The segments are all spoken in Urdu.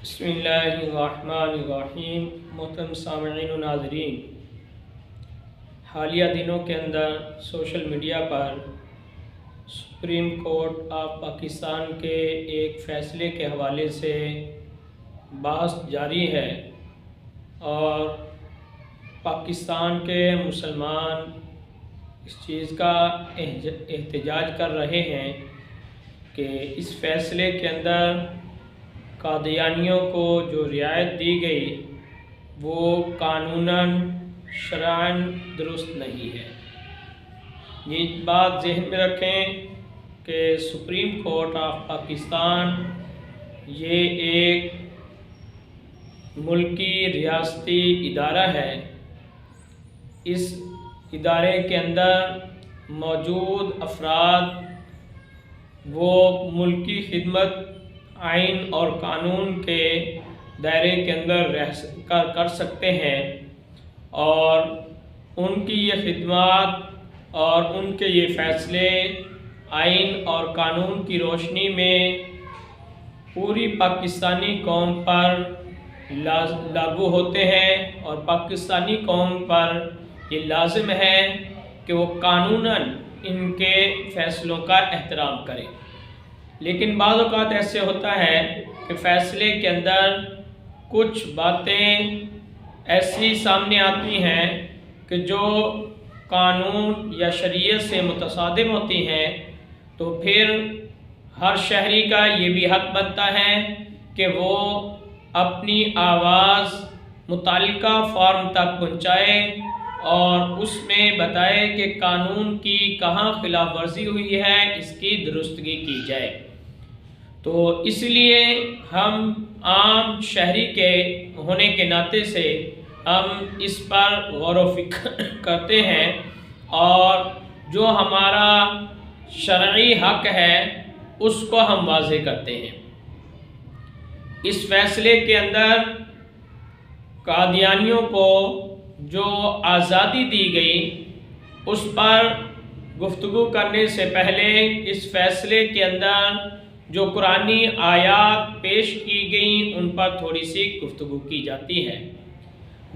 بسم اللہ الرحمن الرحیم۔ محترم سامعین و ناظرین، حالیہ دنوں کے اندر سوشل میڈیا پر سپریم کورٹ آف پاکستان کے ایک فیصلے کے حوالے سے بحث جاری ہے اور پاکستان کے مسلمان اس چیز کا احتجاج کر رہے ہیں کہ اس فیصلے کے اندر قادیانیوں کو جو رعایت دی گئی وہ قانوناً شرعاً درست نہیں ہے۔ یہ بات ذہن میں رکھیں کہ سپریم کورٹ آف پاکستان یہ ایک ملکی ریاستی ادارہ ہے۔ اس ادارے کے اندر موجود افراد وہ ملکی خدمت آئین اور قانون کے دائرے کے اندر کر سکتے ہیں اور ان کی یہ خدمات اور ان کے یہ فیصلے آئین اور قانون کی روشنی میں پوری پاکستانی قوم پر لاگو ہوتے ہیں اور پاکستانی قوم پر یہ لازم ہے کہ وہ قانوناً ان کے فیصلوں کا احترام کرے۔ لیکن بعض اوقات ایسے ہوتا ہے کہ فیصلے کے اندر کچھ باتیں ایسی سامنے آتی ہیں کہ جو قانون یا شریعت سے متصادم ہوتی ہیں، تو پھر ہر شہری کا یہ بھی حق بنتا ہے کہ وہ اپنی آواز متعلقہ فارم تک پہنچائے اور اس میں بتائے کہ قانون کی کہاں خلاف ورزی ہوئی ہے، اس کی درستگی کی جائے۔ تو اس لیے ہم عام شہری کے ہونے کے ناطے سے ہم اس پر غور و فکر کرتے ہیں اور جو ہمارا شرعی حق ہے اس کو ہم واضح کرتے ہیں۔ اس فیصلے کے اندر قادیانیوں کو جو آزادی دی گئی اس پر گفتگو کرنے سے پہلے اس فیصلے کے اندر جو قرآنی آیات پیش کی گئیں ان پر تھوڑی سی گفتگو کی جاتی ہے۔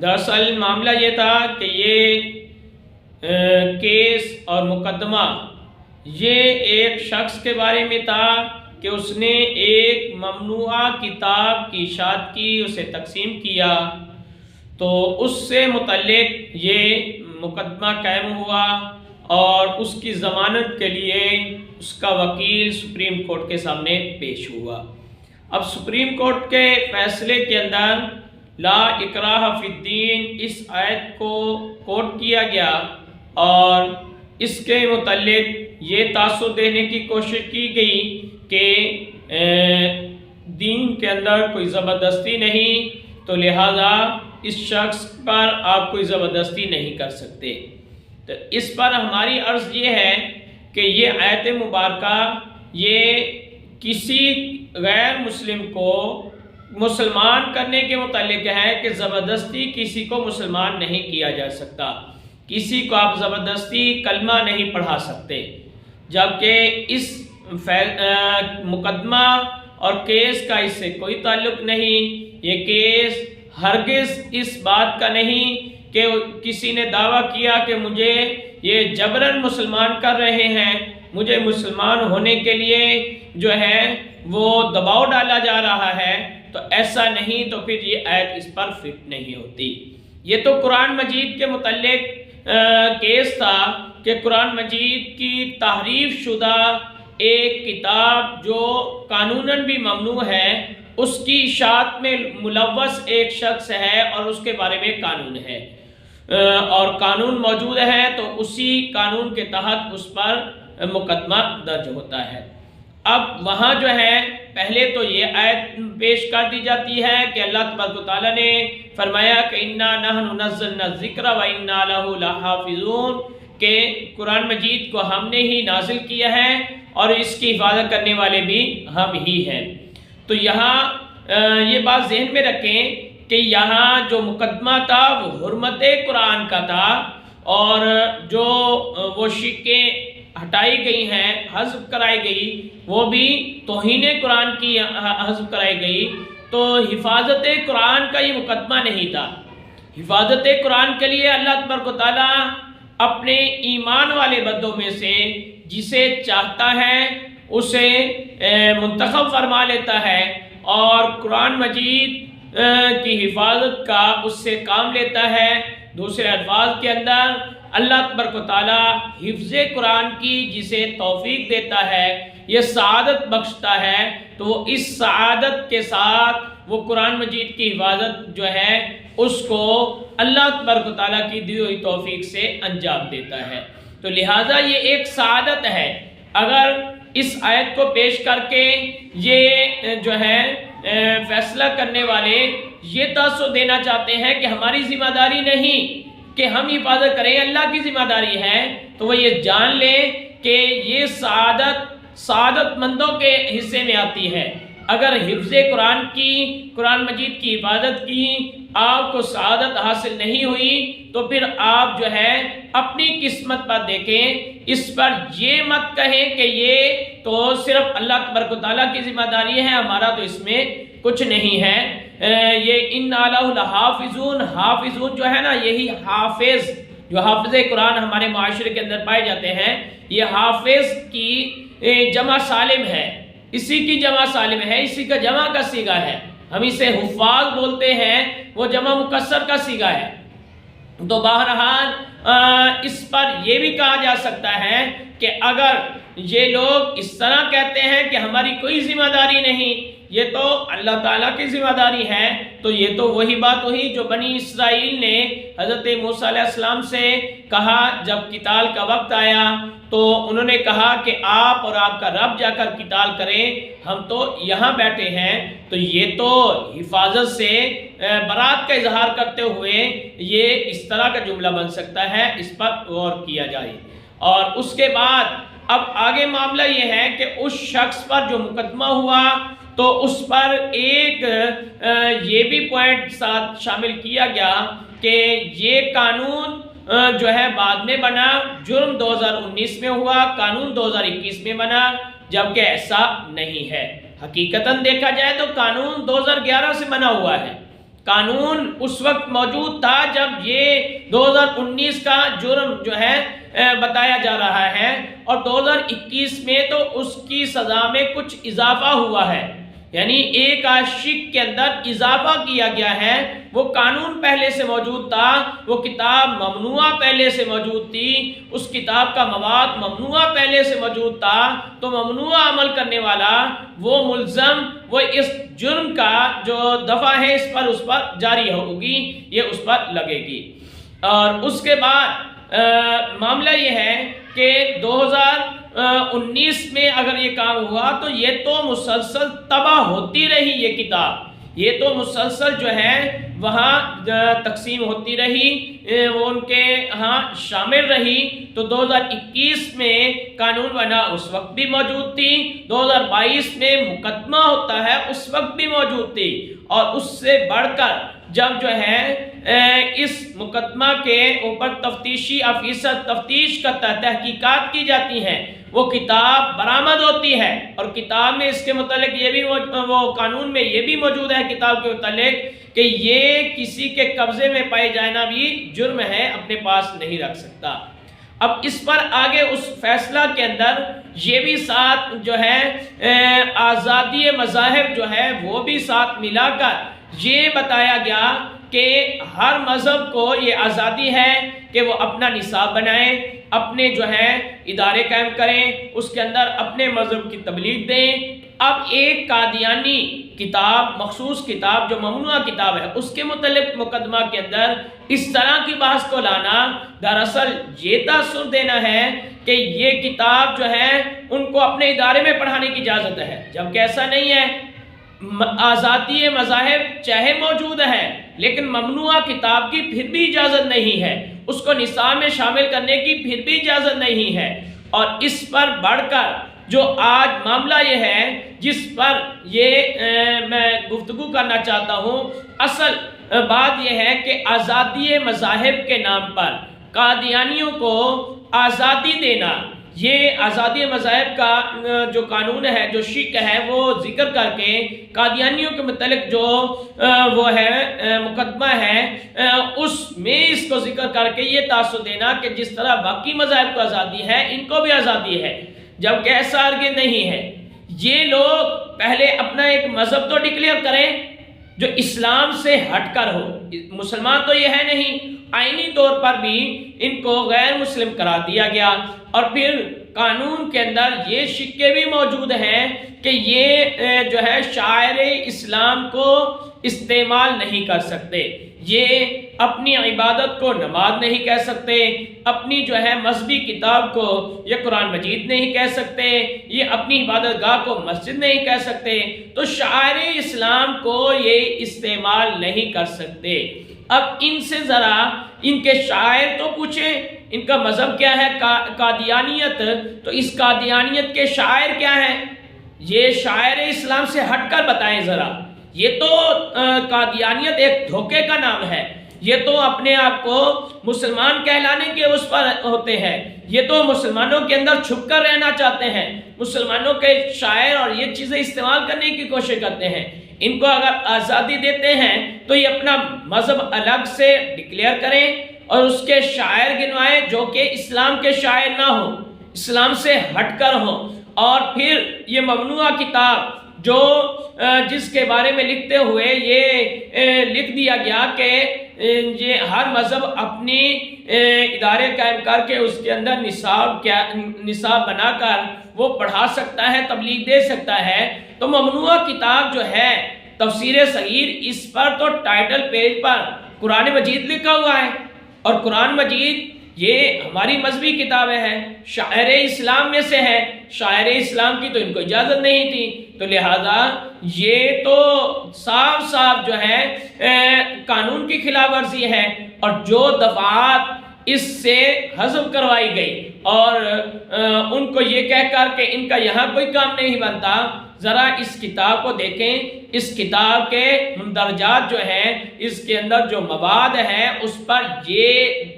دراصل معاملہ یہ تھا کہ یہ کیس اور مقدمہ یہ ایک شخص کے بارے میں تھا کہ اس نے ایک ممنوعہ کتاب کی اشاعت کی، اسے تقسیم کیا، تو اس سے متعلق یہ مقدمہ قائم ہوا اور اس کی ضمانت کے لیے اس کا وکیل سپریم کورٹ کے سامنے پیش ہوا۔ اب سپریم کورٹ کے فیصلے کے اندر لا اکراہ فی الدین اس آیت کو کوٹ کیا گیا اور اس کے متعلق یہ تاثر دینے کی کوشش کی گئی کہ دین کے اندر کوئی زبردستی نہیں، تو لہٰذا اس شخص پر آپ کوئی زبردستی نہیں کر سکتے۔ تو اس پر ہماری عرض یہ ہے کہ یہ آیت مبارکہ یہ کسی غیر مسلم کو مسلمان کرنے کے متعلق ہے کہ زبردستی کسی کو مسلمان نہیں کیا جا سکتا، کسی کو آپ زبردستی کلمہ نہیں پڑھا سکتے، جبکہ اس مقدمہ اور کیس کا اس سے کوئی تعلق نہیں۔ یہ کیس ہرگز اس بات کا نہیں کہ کسی نے دعویٰ کیا کہ مجھے یہ جبراً مسلمان کر رہے ہیں، مجھے مسلمان ہونے کے لیے جو ہے وہ دباؤ ڈالا جا رہا ہے، تو ایسا نہیں، تو پھر یہ آیت اس پر فٹ نہیں ہوتی۔ یہ تو قرآن مجید کے متعلق کیس تھا کہ قرآن مجید کی تحریف شدہ ایک کتاب جو قانوناً بھی ممنوع ہے، اس کی اشاعت میں ملوث ایک شخص ہے اور اس کے بارے میں قانون ہے اور قانون موجود ہے، تو اسی قانون کے تحت اس پر مقدمہ درج ہوتا ہے۔ اب وہاں جو ہے پہلے تو یہ آیت پیش کر دی جاتی ہے کہ اللہ تبارک و تعالیٰ نے فرمایا کہ اِنَّا نَحْنُ نَزَّلْنَا الذِّكْرَ وَإِنَّا لَهُ لَحَافِظُونَ، کہ قرآن مجید کو ہم نے ہی نازل کیا ہے اور اس کی حفاظت کرنے والے بھی ہم ہی ہیں۔ تو یہاں یہ بات ذہن میں رکھیں کہ یہاں جو مقدمہ تھا وہ حرمت قرآن کا تھا اور جو وہ شکیں ہٹائی گئی ہیں، حذف کرائی گئی، وہ بھی توہین قرآن کی حذف کرائی گئی۔ تو حفاظت قرآن کا یہ مقدمہ نہیں تھا۔ حفاظت قرآن کے لیے اللہ تبارک و تعالیٰ اپنے ایمان والے بندوں میں سے جسے چاہتا ہے اسے منتخب فرما لیتا ہے اور قرآن مجید کی حفاظت کا اس سے کام لیتا ہے۔ دوسرے الفاظ کے اندر اللہ تبارک و تعالیٰ حفظ قرآن کی جسے توفیق دیتا ہے، یہ سعادت بخشتا ہے، تو وہ اس سعادت کے ساتھ وہ قرآن مجید کی حفاظت جو ہے اس کو اللہ تبارک و تعالیٰ کی دی ہوئی توفیق سے انجام دیتا ہے۔ تو لہٰذا یہ ایک سعادت ہے۔ اگر اس آیت کو پیش کر کے یہ جو ہے فیصلہ کرنے والے یہ تاثر دینا چاہتے ہیں کہ ہماری ذمہ داری نہیں کہ ہم حفاظت کریں، اللہ کی ذمہ داری ہے، تو وہ یہ جان لیں کہ یہ سعادت مندوں کے حصے میں آتی ہے۔ اگر حفظ قرآن مجید کی حفاظت کی آپ کو سعادت حاصل نہیں ہوئی تو پھر آپ جو ہے اپنی قسمت پر دیکھیں، اس پر یہ مت کہیں کہ یہ تو صرف اللہ تبارک و تعالیٰ کی ذمہ داری ہے، ہمارا تو اس میں کچھ نہیں ہے۔ یہ اِنَّا لَهُ لَحَافِظُونَ، حافظون جو ہے نا، یہی حافظ جو حافظ قرآن ہمارے معاشرے کے اندر پائے جاتے ہیں، یہ حافظ کی جمع سالم ہے، اسی کی جمع سالم ہے، اسی کا جمع کا صیغہ ہے۔ ہم اسے حفاظ بولتے ہیں، وہ جمع مکسر کا صیغہ ہے۔ تو بہرحال اس پر یہ بھی کہا جا سکتا ہے کہ اگر یہ لوگ اس طرح کہتے ہیں کہ ہماری کوئی ذمہ داری نہیں، یہ تو اللہ تعالیٰ کی ذمہ داری ہے، تو یہ تو وہی بات ہوئی جو بنی اسرائیل نے حضرت موسیٰ علیہ السلام سے کہا جب قتال کا وقت آیا، تو انہوں نے کہا کہ آپ اور آپ کا رب جا کر قتال کریں، ہم تو یہاں بیٹھے ہیں۔ تو یہ تو حفاظت سے برات کا اظہار کرتے ہوئے یہ اس طرح کا جملہ بن سکتا ہے، اس پر غور کیا جائے۔ اور اس کے بعد اب آگے معاملہ یہ ہے کہ اس شخص پر جو مقدمہ ہوا تو اس پر ایک یہ بھی پوائنٹ ساتھ شامل کیا گیا کہ یہ قانون جو ہے بعد میں بنا، جرم 2019 میں ہوا، قانون 2021 میں بنا، جبکہ ایسا نہیں ہے۔ حقیقتاً دیکھا جائے تو قانون 2011 سے بنا ہوا ہے۔ قانون اس وقت موجود تھا جب یہ 2019 کا جرم جو ہے بتایا جا رہا ہے، اور 2021 میں تو اس کی سزا میں کچھ اضافہ ہوا ہے، یعنی ایک عاشق کے اندر اضافہ کیا گیا ہے۔ وہ قانون پہلے سے موجود تھا، وہ کتاب ممنوعہ پہلے سے موجود تھی، اس کتاب کا مواد ممنوعہ پہلے سے موجود تھا، تو ممنوعہ عمل کرنے والا وہ ملزم وہ اس جرم کا جو دفعہ ہے اس پر جاری ہوگی، یہ اس پر لگے گی۔ اور اس کے بعد معاملہ یہ ہے کہ 2019 میں اگر یہ کام ہوا تو یہ تو مسلسل تباہ ہوتی رہی، یہ کتاب یہ تو مسلسل جو ہے وہاں تقسیم ہوتی رہی، وہ ان کے ہاں شامل رہی۔ تو 2021 میں قانون بنا، اس وقت بھی موجود تھی، 2022 میں مقدمہ ہوتا ہے اس وقت بھی موجود تھی، اور اس سے بڑھ کر جب جو ہے اس مقدمہ کے اوپر تفتیشی افیسر تفتیش کرتا ہے، تحقیقات کی جاتی ہیں، وہ کتاب برآمد ہوتی ہے، اور کتاب میں اس کے متعلق یہ بھی وہ قانون میں یہ بھی موجود ہے کتاب کے متعلق کہ یہ کسی کے قبضے میں پائے جانا بھی جرم ہے، اپنے پاس نہیں رکھ سکتا۔ اب اس پر آگے اس فیصلہ کے اندر یہ بھی ساتھ جو ہے آزادی مذاہب جو ہے وہ بھی ساتھ ملا کر یہ بتایا گیا کہ ہر مذہب کو یہ آزادی ہے کہ وہ اپنا نصاب بنائیں، اپنے جو ہے ادارے قائم کریں، اس کے اندر اپنے مذہب کی تبلیغ دیں۔ اب ایک قادیانی کتاب، مخصوص کتاب جو ممنوعہ کتاب ہے، اس کے متعلق مقدمہ کے اندر اس طرح کی بحث کو لانا دراصل یہ تاثر دینا ہے کہ یہ کتاب جو ہے ان کو اپنے ادارے میں پڑھانے کی اجازت ہے، جبکہ ایسا نہیں ہے۔ آزادی مذاہب چاہے موجود ہے لیکن ممنوعہ کتاب کی پھر بھی اجازت نہیں ہے، اس کو نصاب میں شامل کرنے کی پھر بھی اجازت نہیں ہے۔ اور اس پر بڑھ کر جو آج معاملہ یہ ہے جس پر یہ میں گفتگو کرنا چاہتا ہوں، اصل بات یہ ہے کہ آزادی مذاہب کے نام پر قادیانیوں کو آزادی دینا، یہ آزادی مذاہب کا جو قانون ہے، جو شق ہے، وہ ذکر کر کے قادیانیوں کے متعلق جو وہ ہے مقدمہ ہے، اس میں اس کو ذکر کر کے یہ تاثر دینا کہ جس طرح باقی مذاہب کو آزادی ہے، ان کو بھی آزادی ہے، جبکہ ایسا ہرگز نہیں ہے۔ یہ لوگ پہلے اپنا ایک مذہب تو ڈکلیئر کریں جو اسلام سے ہٹ کر ہو۔ مسلمان تو یہ ہے نہیں، آئینی طور پر بھی ان کو غیر مسلم قرار دیا گیا، اور پھر قانون کے اندر یہ شقیں بھی موجود ہیں کہ یہ جو ہے شاعر اسلام کو استعمال نہیں کر سکتے، یہ اپنی عبادت کو نماز نہیں کہہ سکتے، اپنی جو ہے مذہبی کتاب کو یہ قرآن مجید نہیں کہہ سکتے، یہ اپنی عبادت گاہ کو مسجد نہیں کہہ سکتے، تو شاعر اسلام کو یہ استعمال نہیں کر سکتے۔ اب ان سے ذرا ان کے شاعر تو پوچھیں، ان کا مذہب کیا ہے؟ قادیانیت، تو اس قادیانیت کے شاعر کیا ہیں؟ یہ شاعر اسلام سے ہٹ کر بتائیں ذرا۔ یہ تو قادیانیت ایک دھوکے کا نام ہے، یہ تو اپنے آپ کو مسلمان کہلانے کے اس پر ہوتے ہیں، یہ تو مسلمانوں کے اندر چھپ کر رہنا چاہتے ہیں، مسلمانوں کے شاعر اور یہ چیزیں استعمال کرنے کی کوشش کرتے ہیں۔ ان کو اگر آزادی دیتے ہیں تو یہ اپنا مذہب الگ سے ڈکلیئر کریں اور اس کے شاعر گنوائیں جو کہ اسلام کے شاعر نہ ہوں، اسلام سے ہٹ کر ہوں، اور پھر یہ ممنوعہ کتاب جو جس کے بارے میں لکھتے ہوئے یہ لکھ دیا گیا کہ یہ ہر مذہب اپنی ادارے قائم کر کے اس کے اندر نصاب بنا کر وہ پڑھا سکتا ہے، تبلیغ دے سکتا ہے، تو ممنوعہ کتاب جو ہے تفسیر صغیر، اس پر تو ٹائٹل پیج پر قرآن مجید لکھا ہوا ہے، اور قرآن مجید یہ ہماری مذہبی کتابیں ہیں، شاعر اسلام میں سے ہے، شاعر اسلام کی تو ان کو اجازت نہیں تھی، تو لہذا یہ تو صاف صاف جو ہے قانون کی خلاف ورزی ہے، اور جو دفعات اس سے حذف کروائی گئی اور ان کو یہ کہہ کر کہ ان کا یہاں کوئی کام نہیں بنتا، ذرا اس کتاب کو دیکھیں، اس کتاب کے مندرجات جو ہیں، اس کے اندر جو مواد ہے اس پر یہ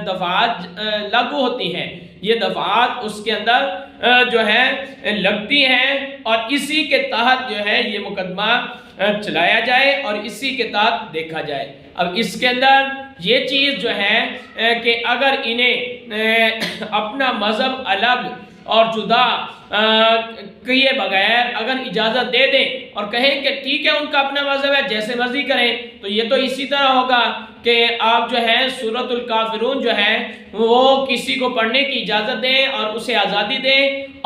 دفعات لاگو ہوتی ہیں، یہ دفعات اس کے اندر جو ہے لگتی ہیں، اور اسی کے تحت جو ہے یہ مقدمہ چلایا جائے اور اسی کے تحت دیکھا جائے۔ اب اس کے اندر یہ چیز جو ہے کہ اگر انہیں اپنا مذہب الگ اور جدا کیے بغیر اگر اجازت دے دیں اور کہیں کہ ٹھیک ہے ان کا اپنا مذہب ہے، جیسے مرضی کریں، تو یہ تو اسی طرح ہوگا کہ آپ جو ہے سورۃ الکافرون جو ہے وہ کسی کو پڑھنے کی اجازت دیں اور اسے آزادی دیں،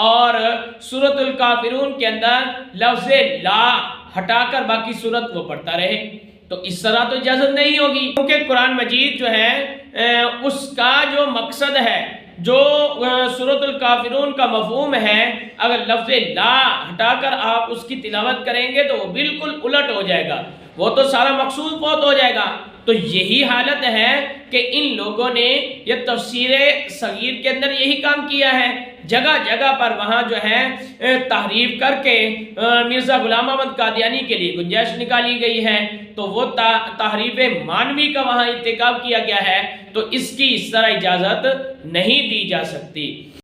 اور سورۃ الکافرون کے اندر لفظ لا ہٹا کر باقی سورت وہ پڑھتا رہے، تو اس طرح تو اجازت نہیں ہوگی، کیونکہ قرآن مجید جو ہے اس کا جو مقصد ہے، جو سورۃ الکافرون کا مفہوم ہے، اگر لفظ لا ہٹا کر آپ اس کی تلاوت کریں گے تو وہ بالکل الٹ ہو جائے گا، وہ تو سارا مقصود فوت ہو جائے گا۔ تو یہی حالت ہے کہ ان لوگوں نے یہ تفسیر صغیر کے اندر یہی کام کیا ہے، جگہ جگہ پر وہاں جو ہے تحریف کر کے مرزا غلام احمد قادیانی کے لیے گنجائش نکالی گئی ہے، تو وہ تحریف مانوی کا وہاں ارتکاب کیا گیا ہے، تو اس کی اس طرح اجازت نہیں دی جا سکتی۔